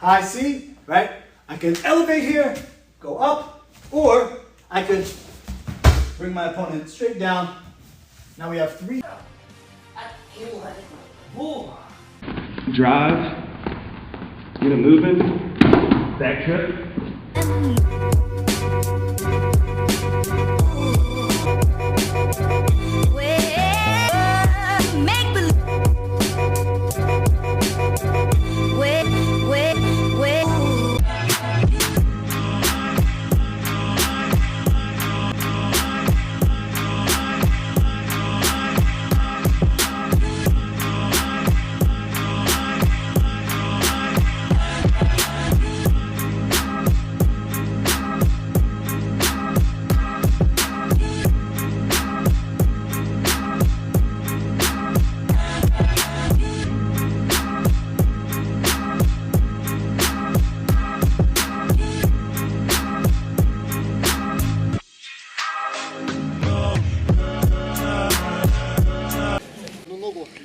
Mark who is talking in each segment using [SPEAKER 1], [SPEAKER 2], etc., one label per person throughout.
[SPEAKER 1] high C, right? I can elevate here, go up, or I could bring my opponent straight down. Now we have 3.
[SPEAKER 2] Drive, get it moving, back trip.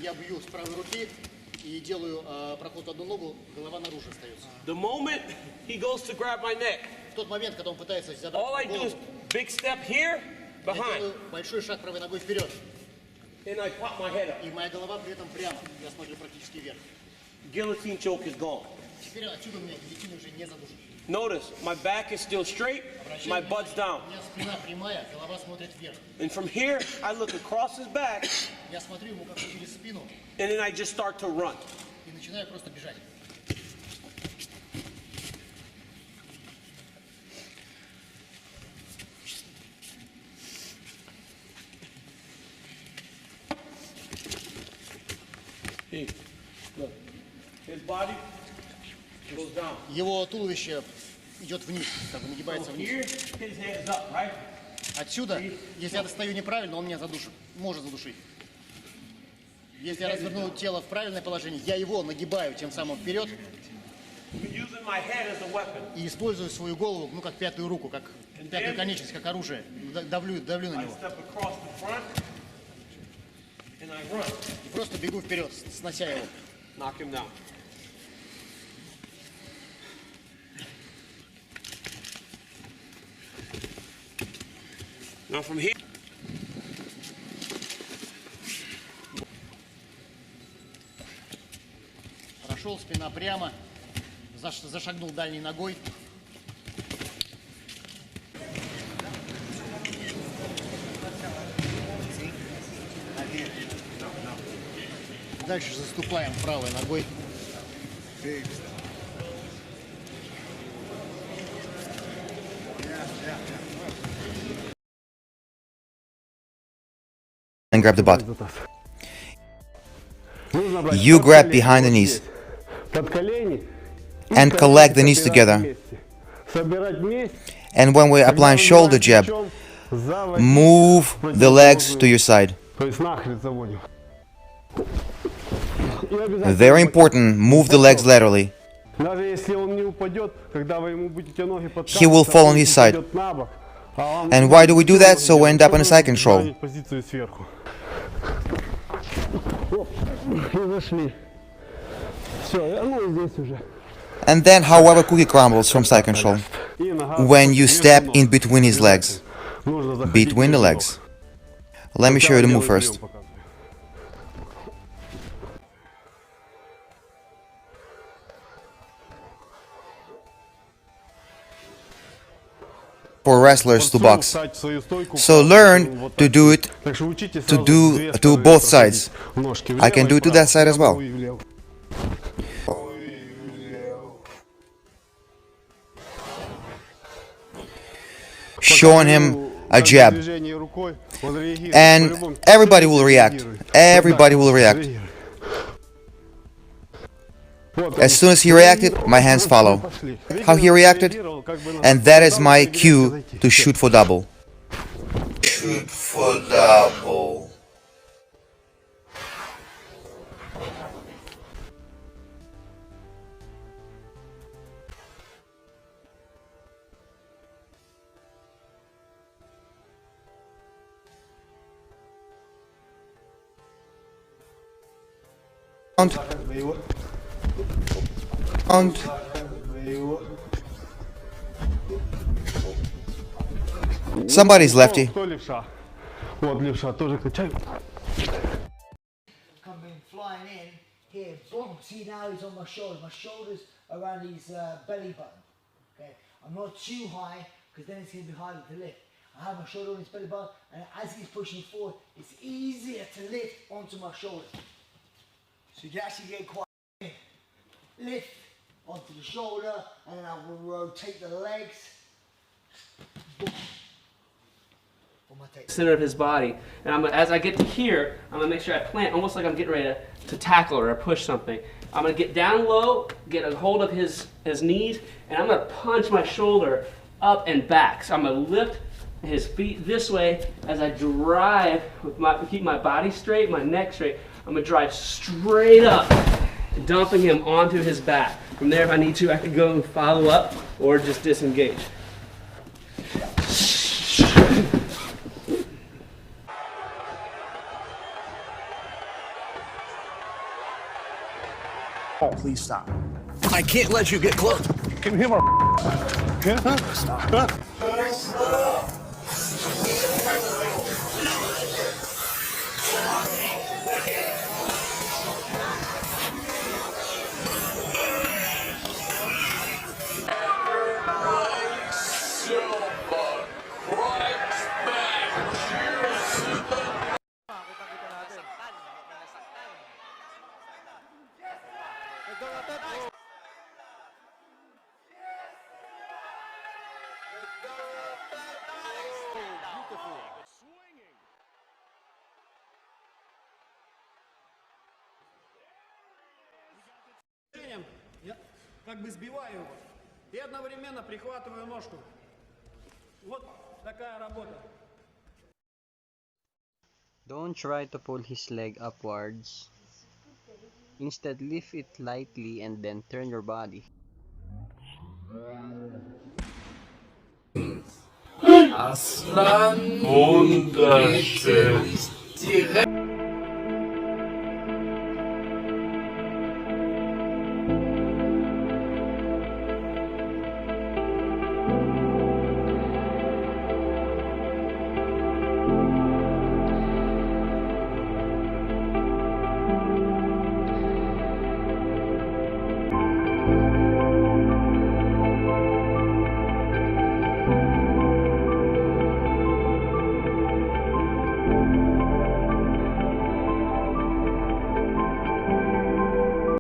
[SPEAKER 3] Я бью с правой руки и делаю проход одну ногу, голова наружу остается.
[SPEAKER 4] The moment he goes to grab my neck,
[SPEAKER 3] В тот момент, когда он пытается взять
[SPEAKER 4] all I do is big step here,
[SPEAKER 3] я
[SPEAKER 4] behind,
[SPEAKER 3] делаю большой шаг правой ногой вперед.
[SPEAKER 4] and I pop my head up.
[SPEAKER 3] И моя голова при этом прямо. Я смотрю практически вверх.
[SPEAKER 4] Guillotine choke is gone.
[SPEAKER 3] Теперь отсюда у меня гильотина уже не задушит.
[SPEAKER 4] Notice, my back is still straight, my butt's down.
[SPEAKER 3] У меня спина прямая, голова смотрит вверх.
[SPEAKER 4] And from here, I look across his back,
[SPEAKER 3] Я смотрю ему как через спину
[SPEAKER 4] and then I just start to run.
[SPEAKER 3] и начинаю просто бежать.
[SPEAKER 4] See, look, his body goes down.
[SPEAKER 3] Его туловище идет вниз, как бы нагибается
[SPEAKER 4] So
[SPEAKER 3] вниз.
[SPEAKER 4] here, his head is up, right?
[SPEAKER 3] Отсюда, если я достаю неправильно, он меня задушит, может задушить. Если я разверну тело в правильное положение, я его нагибаю тем самым вперед
[SPEAKER 4] Using my head as a weapon.
[SPEAKER 3] и использую свою голову, ну как пятую руку, как пятую конечность, как оружие. Давлю на
[SPEAKER 4] I
[SPEAKER 3] него.
[SPEAKER 4] step across the front, and I run.
[SPEAKER 3] И просто бегу вперед, снося его.
[SPEAKER 4] Knock him down. Now from here,
[SPEAKER 3] Прошел, спина прямо, зашагнул дальней ногой. Дальше заступаем правой ногой.
[SPEAKER 5] And grab the butt. You grab behind the knees and collect the knees together. And when we're applying shoulder jab, move the legs to your side. Very important, move the legs laterally. He will fall on his side. And why do we do that? So we end up in a side control. And then, however, cookie crumbles from side control. When you step in between his legs. Between the legs. Let me show you the move first. For wrestlers to box. So learn to do it to both sides. I can do it to that side as well. Showing him a jab. And everybody will react. Everybody will react. As soon as he reacted, my hands follow. How he reacted? And that is my cue to shoot for double. Shoot for double. Count. Somebody's lefty.
[SPEAKER 6] Кто левша? Вот левша тоже качаю.
[SPEAKER 7] Coming flying in here, boom. See now he's on my shoulder. My shoulders around his belly button. Okay, I'm not too high because then it's going to be harder to lift. I have my shoulder on his belly button, and as he's pushing forward, it's easier to lift onto my shoulder. So you can actually get quite lift onto the shoulder, and then I will rotate the legs. Boom.
[SPEAKER 8] Center of his body, and as I get to here, I'm gonna make sure I plant almost like I'm getting ready to tackle or push something. I'm gonna get down low, get a hold of his knees, and I'm gonna punch my shoulder up and back. So I'm gonna lift his feet this way as I drive keep my body straight, my neck straight. I'm gonna drive straight up, dumping him onto his back. From there, if I need to, I can go and follow up or just disengage.
[SPEAKER 1] Please stop.
[SPEAKER 9] I can't let you get close.
[SPEAKER 6] Give him a
[SPEAKER 10] Я как бы сбиваю его и одновременно прихватываю ножку. Вот такая работа.
[SPEAKER 11] Don't try to pull his leg upwards. Instead, lift it lightly and then turn your body.
[SPEAKER 9] Aslan wunderschön.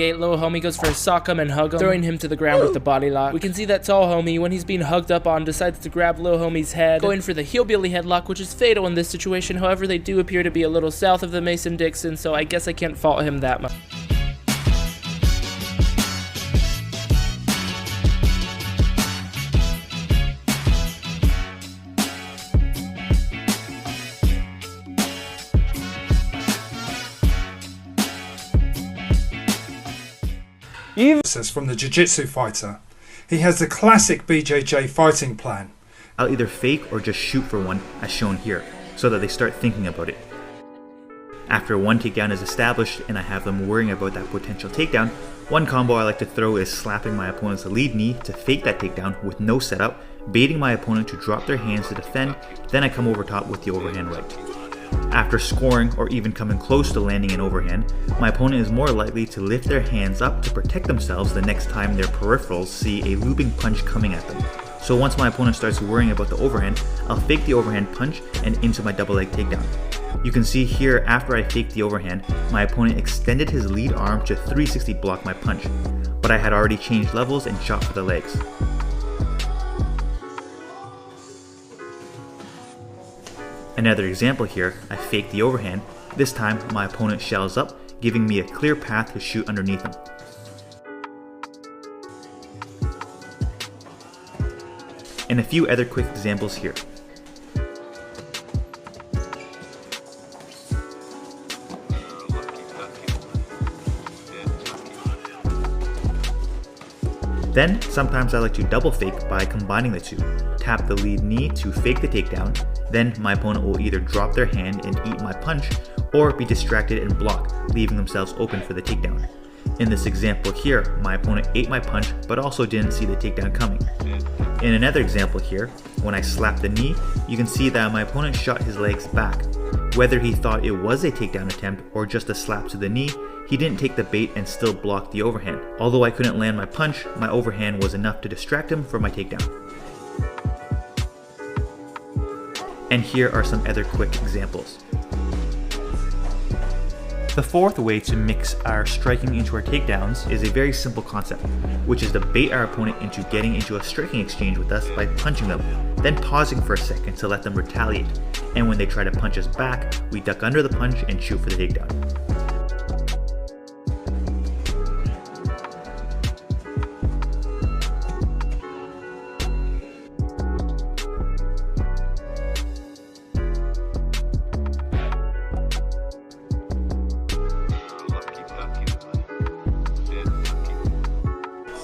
[SPEAKER 12] Little homie goes for a sock him and hug him, throwing him to the ground with the body lock. We can see that tall homie, when he's being hugged up on, decides to grab little homie's head, going for the hillbilly headlock, which is fatal in this situation. However, they do appear to be a little south of the Mason-Dixon, so I guess I can't fault him that much.
[SPEAKER 13] From the jiu-jitsu fighter. He has the classic BJJ fighting plan.
[SPEAKER 5] I'll either fake or just shoot for one, as shown here, so that they start thinking about it. After one takedown is established and I have them worrying about that potential takedown, one combo I like to throw is slapping my opponent's lead knee to fake that takedown with no setup, baiting my opponent to drop their hands to defend, then I come over top with the overhand right. After scoring or even coming close to landing an overhand, my opponent is more likely to lift their hands up to protect themselves the next time their peripherals see a looping punch coming at them. So once my opponent starts worrying about the overhand, I'll fake the overhand punch and into my double leg takedown. You can see here after I faked the overhand, my opponent extended his lead arm to 360 block my punch, but I had already changed levels and shot for the legs. Another example here, I faked the overhand. This time my opponent shells up, giving me a clear path to shoot underneath him. And a few other quick examples here. Then, sometimes I like to double fake by combining the two. Tap the lead knee to fake the takedown, then my opponent will either drop their hand and eat my punch, or be distracted and block, leaving themselves open for the takedown. In this example here, my opponent ate my punch but also didn't see the takedown coming. In another example here, when I slapped the knee, you can see that my opponent shot his legs back. Whether he thought it was a takedown attempt or just a slap to the knee, he didn't take the bait and still blocked the overhand. Although I couldn't land my punch, my overhand was enough to distract him from my takedown. And here are some other quick examples. The fourth way to mix our striking into our takedowns is a very simple concept, which is to bait our opponent into getting into a striking exchange with us by punching them, then pausing for a second to let them retaliate. And when they try to punch us back, we duck under the punch and shoot for the takedown.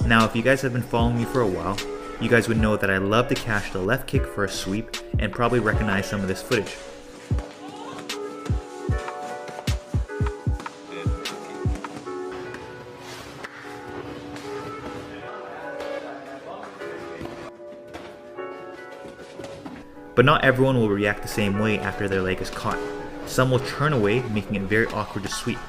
[SPEAKER 5] Now, if you guys have been following me for a while, you guys would know that I love to cash the left kick for a sweep and probably recognize some of this footage. But not everyone will react the same way after their leg is caught. Some will turn away, making it very awkward to sweep.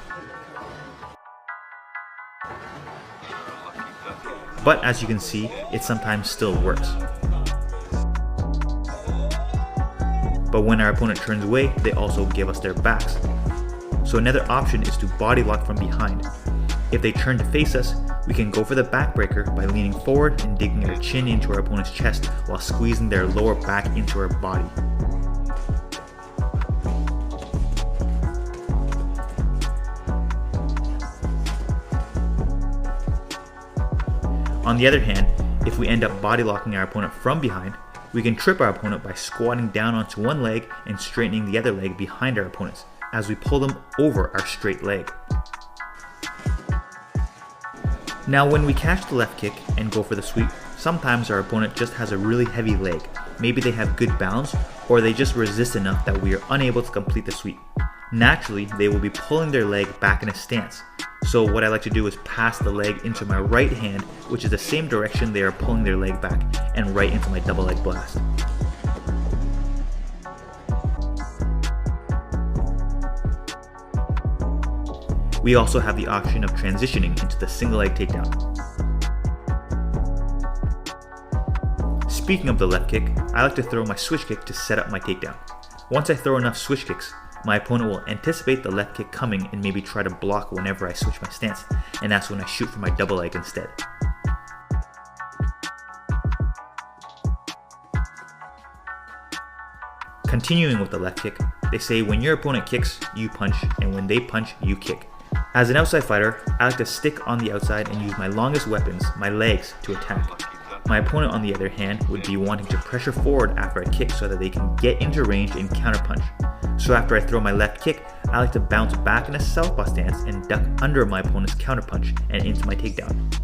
[SPEAKER 5] But as you can see, it sometimes still works. But when our opponent turns away, they also give us their backs. So another option is to body lock from behind. If they turn to face us, we can go for the backbreaker by leaning forward and digging our chin into our opponent's chest while squeezing their lower back into our body. On the other hand, if we end up body locking our opponent from behind, we can trip our opponent by squatting down onto one leg and straightening the other leg behind our opponents as we pull them over our straight leg. Now when we catch the left kick and go for the sweep, sometimes our opponent just has a really heavy leg. Maybe they have good balance, or they just resist enough that we are unable to complete the sweep. Naturally, they will be pulling their leg back in a stance. So what I like to do is pass the leg into my right hand, which is the same direction they are pulling their leg back, and right into my double leg blast. We also have the option of transitioning into the single leg takedown. Speaking of the left kick, I like to throw my switch kick to set up my takedown. Once I throw enough switch kicks, my opponent will anticipate the left kick coming and maybe try to block whenever I switch my stance, and that's when I shoot for my double leg instead. Continuing with the left kick, they say when your opponent kicks, you punch, and when they punch, you kick. As an outside fighter, I like to stick on the outside and use my longest weapons, my legs, to attack. My opponent, on the other hand, would be wanting to pressure forward after I kick so that they can get into range and counterpunch. So after I throw my left kick, I like to bounce back in a southpaw stance and duck under my opponent's counterpunch and into my takedown.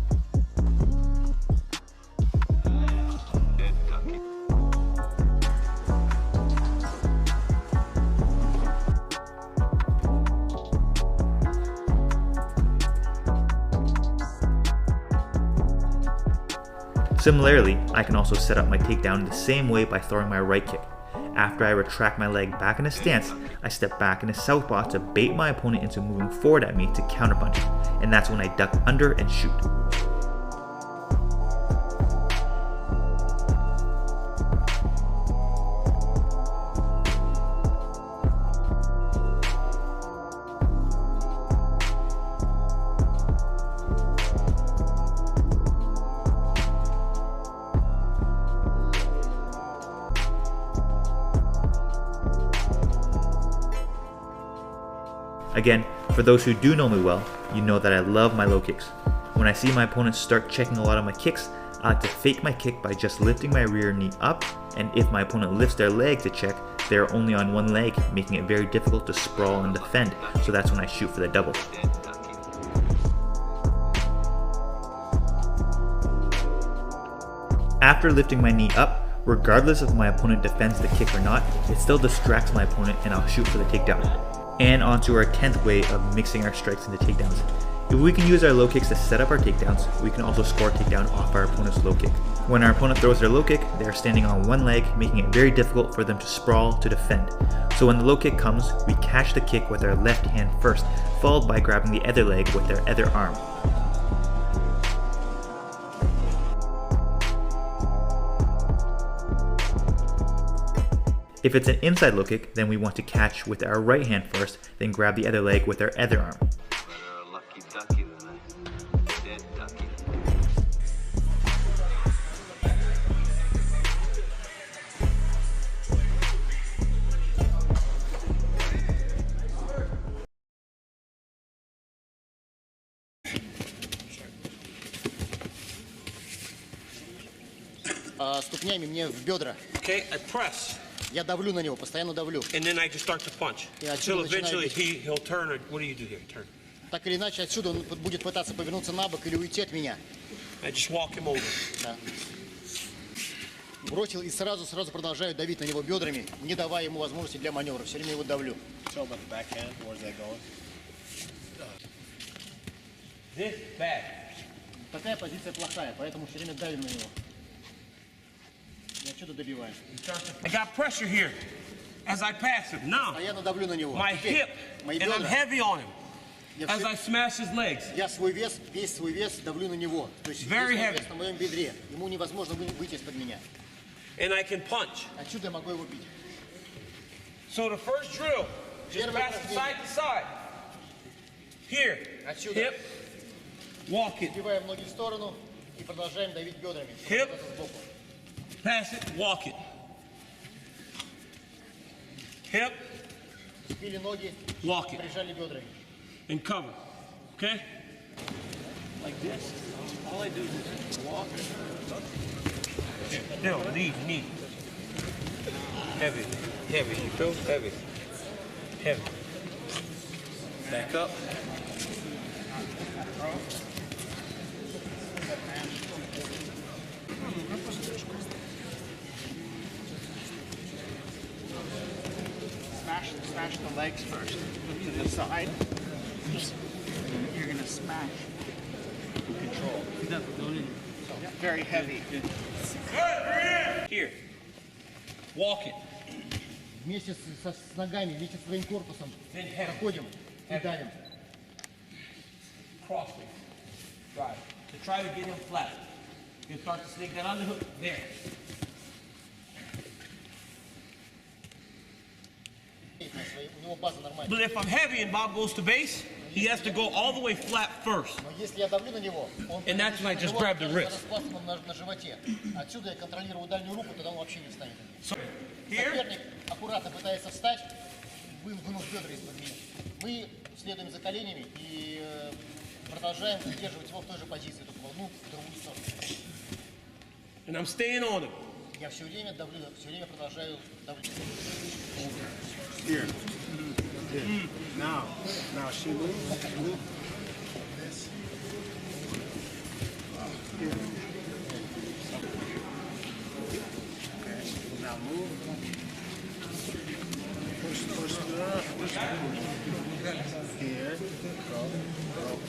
[SPEAKER 5] Similarly, I can also set up my takedown the same way by throwing my right kick. After I retract my leg back in a stance, I step back in a southpaw to bait my opponent into moving forward at me to counterpunch, and that's when I duck under and shoot. Again, for those who do know me well, you know that I love my low kicks. When I see my opponents start checking a lot of my kicks, I like to fake my kick by just lifting my rear knee up, and if my opponent lifts their leg to check, they are only on one leg, making it very difficult to sprawl and defend, so that's when I shoot for the double. After lifting my knee up, regardless if my opponent defends the kick or not, it still distracts my opponent and I'll shoot for the takedown. And onto our 10th way of mixing our strikes into takedowns. If we can use our low kicks to set up our takedowns, we can also score a takedown off our opponent's low kick. When our opponent throws their low kick, they are standing on one leg, making it very difficult for them to sprawl to defend. So when the low kick comes, we catch the kick with our left hand first, followed by grabbing the other leg with our other arm. If it's an inside low kick, then we want to catch with our right hand first, then grab the other leg with our other arm.
[SPEAKER 3] Ступнями мне в бедра.
[SPEAKER 4] Okay, I press.
[SPEAKER 3] Я давлю на него, постоянно давлю.
[SPEAKER 4] And then I just start to punch. Until eventually he'll turn, or what do you do here? Turn.
[SPEAKER 3] Так или иначе, отсюда он будет пытаться повернуться на бок или уйти от меня.
[SPEAKER 4] I just walk him over.
[SPEAKER 3] Да. Бросил и сразу продолжаю давить на него бедрами, не давая ему возможности для маневра. Все время его давлю.
[SPEAKER 4] This bad.
[SPEAKER 3] Такая позиция плохая, поэтому все время давим на него. Я отсюда добиваю.
[SPEAKER 4] I got pressure here as I pass him. Now,
[SPEAKER 3] постоянно давлю на него.
[SPEAKER 4] My hip, and I'm heavy on him as I smash his legs.
[SPEAKER 3] Я свой вес, весь свой вес давлю на него. То есть
[SPEAKER 4] Very heavy.
[SPEAKER 3] вес на моем бедре. Ему невозможно выйти из-под меня.
[SPEAKER 4] And I can punch.
[SPEAKER 3] Отсюда я могу его бить.
[SPEAKER 4] So the first drill, just pass it side to side. Here,
[SPEAKER 3] отсюда.
[SPEAKER 4] Hip, walk it.
[SPEAKER 3] Сбиваем ноги в сторону и продолжаем давить бедрами.
[SPEAKER 4] Hip, pass it, walk it. Hip,
[SPEAKER 3] сбили ноги,
[SPEAKER 4] walk it.
[SPEAKER 3] прижали бедрами.
[SPEAKER 4] And cover, okay? Like this. All I do is just walk. Still, knee. Heavy, heavy. You feel heavy, heavy. Back up.
[SPEAKER 10] Smash the legs first. To the side. You're gonna smash. Control. Very heavy.
[SPEAKER 4] Here. Walk it.
[SPEAKER 3] Вместе с ногами, вместе с своим корпусом проходим и давим.
[SPEAKER 4] Cross it. Drive. To try to get him flat. You start to sneak that underhook. There.
[SPEAKER 3] У него база нормальная.
[SPEAKER 4] But if I'm heavy and Bob goes to base, he has to go all the way flat first.
[SPEAKER 3] Но если я давлю на него, он
[SPEAKER 4] And that's when I just grab the wrist.
[SPEAKER 3] на животе. Отсюда я контролирую дальнюю руку, тогда он вообще не встанет.
[SPEAKER 4] So, here.
[SPEAKER 3] Соперник аккуратно пытается встать, вынув бедра из-под меня. Мы следуем за коленями и продолжаем удерживать его в той же позиции, только волну в другую сторону.
[SPEAKER 4] And I'm staying on him.
[SPEAKER 3] Я все время давлю, все время продолжаю давлить.
[SPEAKER 10] Here. Now she moves. This. Here. Okay. Now move. Push. Here. Go.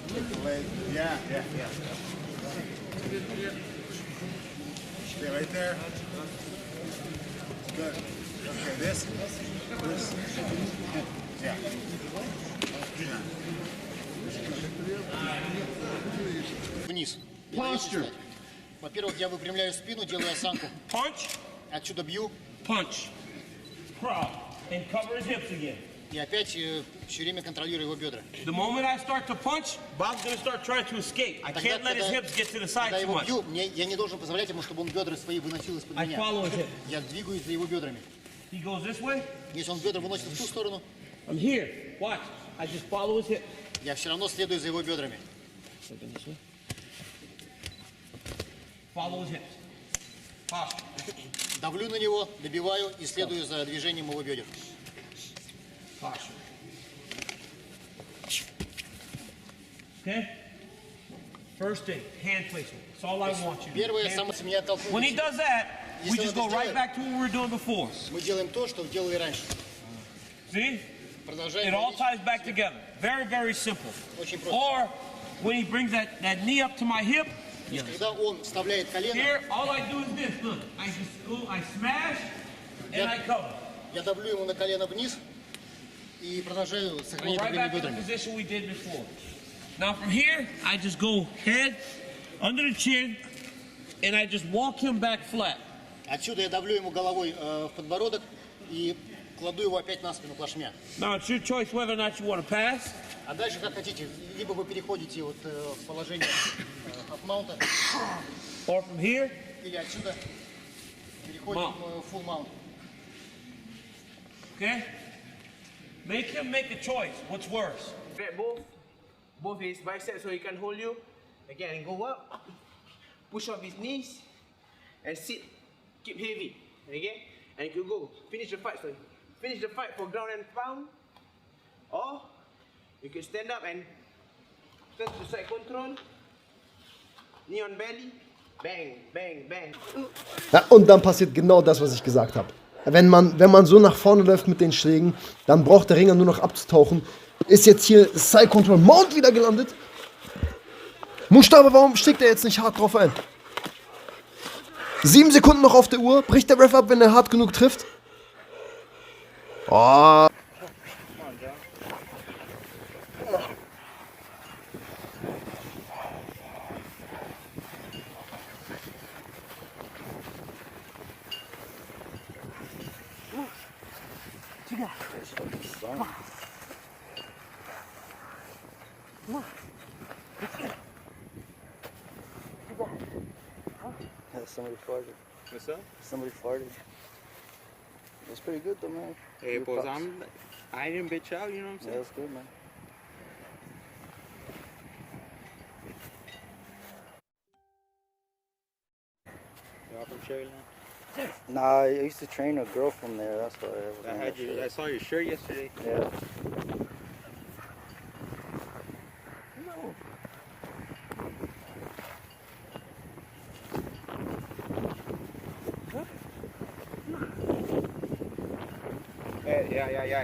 [SPEAKER 10] Kick the leg. Yeah. Stay right there. Good. Okay, this. Yeah.
[SPEAKER 3] Вниз.
[SPEAKER 10] Posture.
[SPEAKER 3] Во-первых, я выпрямляю спину, делаю осанку.
[SPEAKER 4] Punch.
[SPEAKER 3] Отсюда бью.
[SPEAKER 4] Punch. Crawl. And cover his hips again.
[SPEAKER 3] И опять все время контролирую его бедра.
[SPEAKER 4] The moment I start to punch, Bob's going to start trying to escape. I can't let his hips get to the side
[SPEAKER 3] Когда
[SPEAKER 4] too
[SPEAKER 3] его
[SPEAKER 4] much.
[SPEAKER 3] бью, я не должен позволять ему, чтобы он бедра свои выносил из-под
[SPEAKER 4] I
[SPEAKER 3] меня.
[SPEAKER 4] follow his hips.
[SPEAKER 3] Я двигаюсь за его бедрами.
[SPEAKER 4] He goes this way.
[SPEAKER 3] Если он бедра выносит в ту сторону,
[SPEAKER 4] I'm here. Watch. I just follow his hips.
[SPEAKER 3] я все равно следую за его бедрами.
[SPEAKER 4] Follow his hips. Posture.
[SPEAKER 3] Давлю на него, добиваю и следую за движением его бедер.
[SPEAKER 4] Posture. Okay? First thing, hand placement. That's all I want you to do.
[SPEAKER 3] Первое, сам от меня оттолкнуть.
[SPEAKER 4] When he does that, we
[SPEAKER 3] Если он
[SPEAKER 4] just go
[SPEAKER 3] это
[SPEAKER 4] right
[SPEAKER 3] сделает,
[SPEAKER 4] back to what we were doing before.
[SPEAKER 3] мы делаем то, что делали раньше.
[SPEAKER 4] See?
[SPEAKER 3] Продолжаем.
[SPEAKER 4] It all ties back together. Very, very simple.
[SPEAKER 3] Очень просто.
[SPEAKER 4] Or when he brings that knee up to my hip,
[SPEAKER 3] Когда он вставляет колено,
[SPEAKER 4] here, all I do is this. Look, I just go, I smash, and I cover.
[SPEAKER 3] я давлю ему на колено вниз и продолжаю
[SPEAKER 4] Go
[SPEAKER 3] сохранять
[SPEAKER 4] right
[SPEAKER 3] другими
[SPEAKER 4] back to the
[SPEAKER 3] бедрами.
[SPEAKER 4] position we did before. Now from here, I just go head, under the chin, and I just walk him back flat.
[SPEAKER 3] Отсюда я давлю ему головой в подбородок и кладу его опять на спину плашмя.
[SPEAKER 4] Now it's your choice whether or not you want to pass.
[SPEAKER 3] А дальше как хотите, либо вы переходите вот в положение half-маунта,
[SPEAKER 4] or from here,
[SPEAKER 3] или отсюда переходим в full mount.
[SPEAKER 4] Okay? Make him make a choice. What's worse?
[SPEAKER 14] Grab both his biceps so he can hold you. Again, and go up, push off his knees, and sit. Keep heavy. Okay? And you go. Finish the fight. So finish the fight for ground and pound. Or you can stand up and turn to side control. Knee on belly. Bang, bang, bang.
[SPEAKER 15] Ja, und dann passiert genau das, was ich gesagt habe. Wenn man so nach vorne läuft mit den Schlägen, dann braucht der Ringer nur noch abzutauchen. Ist jetzt hier Side Control Mount wieder gelandet. Mustafa, warum schlägt er jetzt nicht hart drauf ein? 7 Sekunden noch auf der Uhr. Bricht der Ref ab, wenn er hart genug trifft? Oh.
[SPEAKER 16] Somebody farted.
[SPEAKER 17] What's up?
[SPEAKER 16] Somebody farted. That's pretty good though, man.
[SPEAKER 17] Hey,
[SPEAKER 16] Good
[SPEAKER 17] boys,
[SPEAKER 16] props.
[SPEAKER 17] I didn't bitch out, you know what I'm saying?
[SPEAKER 16] Yeah, that's good, man.
[SPEAKER 17] You're from Cherryland?
[SPEAKER 16] Nah, I used to train a girl from there. That's why
[SPEAKER 17] I saw your shirt yesterday.
[SPEAKER 16] Yeah.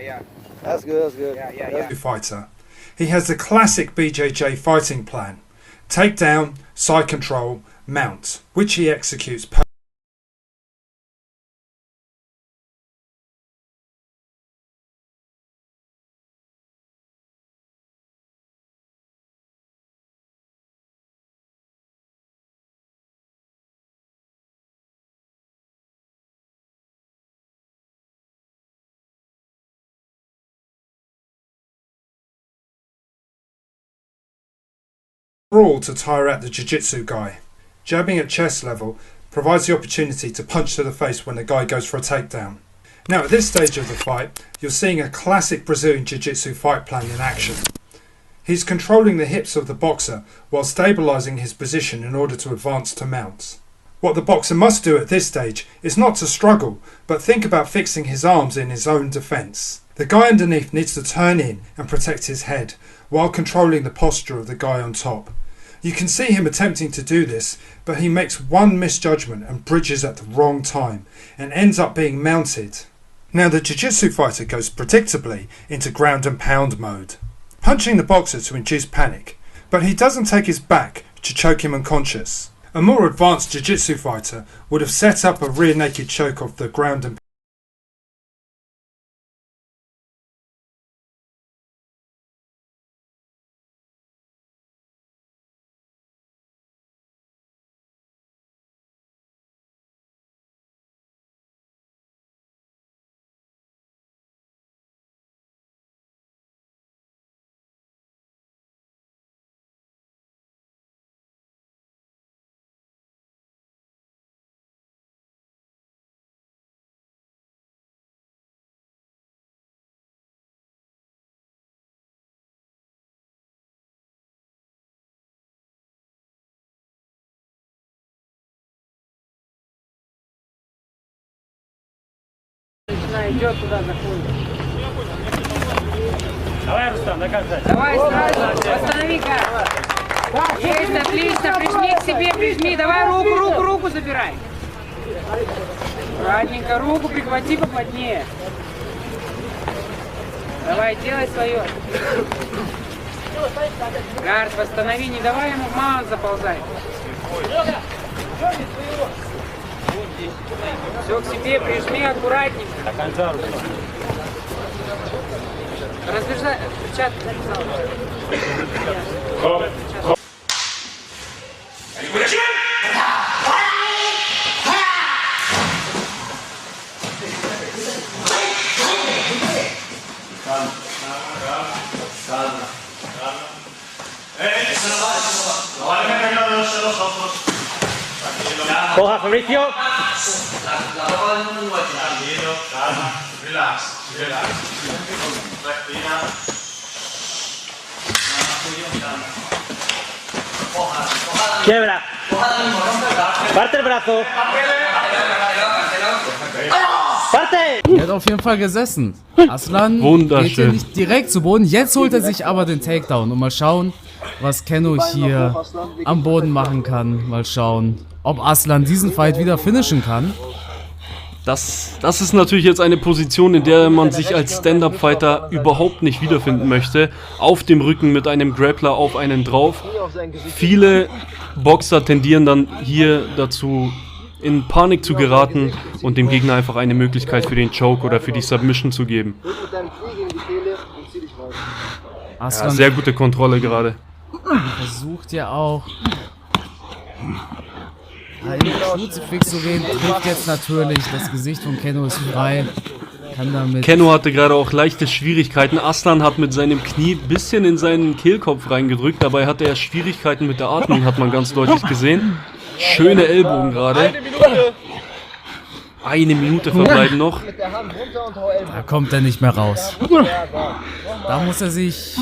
[SPEAKER 17] Yeah.
[SPEAKER 16] That's good, that's good.
[SPEAKER 17] Yeah.
[SPEAKER 13] Fighter. He has the classic BJJ fighting plan: takedown, side control, mount, which he executes overall to tire out the jiu-jitsu guy. Jabbing at chest level provides the opportunity to punch to the face when the guy goes for a takedown. Now at this stage of the fight, you're seeing a classic Brazilian jiu-jitsu fight plan in action. He's controlling the hips of the boxer while stabilising his position in order to advance to mounts. What the boxer must do at this stage is not to struggle, but think about fixing his arms in his own defence. The guy underneath needs to turn in and protect his head while controlling the posture of the guy on top. You can see him attempting to do this, but he makes one misjudgment and bridges at the wrong time and ends up being mounted. Now the jiu-jitsu fighter goes predictably into ground and pound mode, punching the boxer to induce panic, but he doesn't take his back to choke him unconscious. A more advanced jiu-jitsu fighter would have set up a rear naked choke off the ground and
[SPEAKER 18] Идет туда, заходит. Давай, Рустам, доказывай. Давай, сразу. Останови-ка. Есть, отлично. Прижми к себе, прижми. Давай руку забирай. Аккуратненько, руку прихвати поплотнее. Давай, делай свое. Гард, восстанови, не давай ему в маунт заползать. Все к себе, прижми аккуратненько. Раздвижай, перчатки.
[SPEAKER 19] Coja, Fabricio.
[SPEAKER 20] Tranquilo, calma, relax, relax. Respira.
[SPEAKER 19] Quiebra. Parte el brazo. Parte!
[SPEAKER 21] Er hat auf jeden Fall gesessen. Aslan
[SPEAKER 2] Wunderschön.
[SPEAKER 21] geht hier nicht direkt zu Boden. Jetzt holt er sich aber den Takedown. Und mal schauen, was Kenno hier am Boden machen kann. Mal schauen, ob Aslan diesen Fight wieder finishen kann.
[SPEAKER 2] Das ist natürlich jetzt eine Position, in der man sich als Stand-Up-Fighter überhaupt nicht wiederfinden möchte. Auf dem Rücken mit einem Grappler auf einen drauf. Viele Boxer tendieren dann hier dazu, in Panik zu geraten und dem Gegner einfach eine Möglichkeit für den Choke oder für die Submission zu geben. Ja, sehr gute Kontrolle gerade.
[SPEAKER 21] Versucht ja auch in den Kruzifix zu gehen, trifft jetzt natürlich. Das Gesicht von Kenno ist frei. Kann damit.
[SPEAKER 2] Kenno hatte gerade auch leichte Schwierigkeiten. Aslan hat mit seinem Knie ein bisschen in seinen Kehlkopf reingedrückt. Dabei hatte er Schwierigkeiten mit der Atmung, hat man ganz deutlich gesehen. Schöne Ellbogen gerade. Eine Minute verbleiben noch.
[SPEAKER 21] Da kommt er nicht mehr raus. Da muss er sich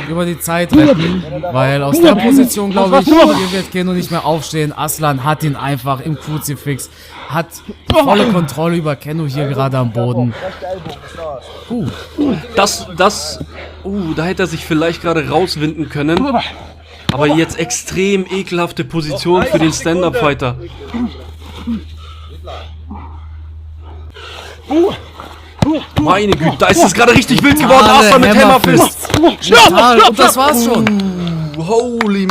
[SPEAKER 21] über die Zeit retten, weil aus der Position, glaube ich, hier wird Kenno nicht mehr aufstehen. Aslan hat ihn einfach im Kruzifix, hat die volle Kontrolle über Kenno hier gerade am Boden.
[SPEAKER 2] Da hätte er sich vielleicht gerade rauswinden können. Aber jetzt extrem ekelhafte Position für den Stand-Up-Fighter. Meine Güte, da ist es gerade richtig wild geworden. Aslan mit Hammerfist.
[SPEAKER 21] Und das war's schon.
[SPEAKER 2] Holy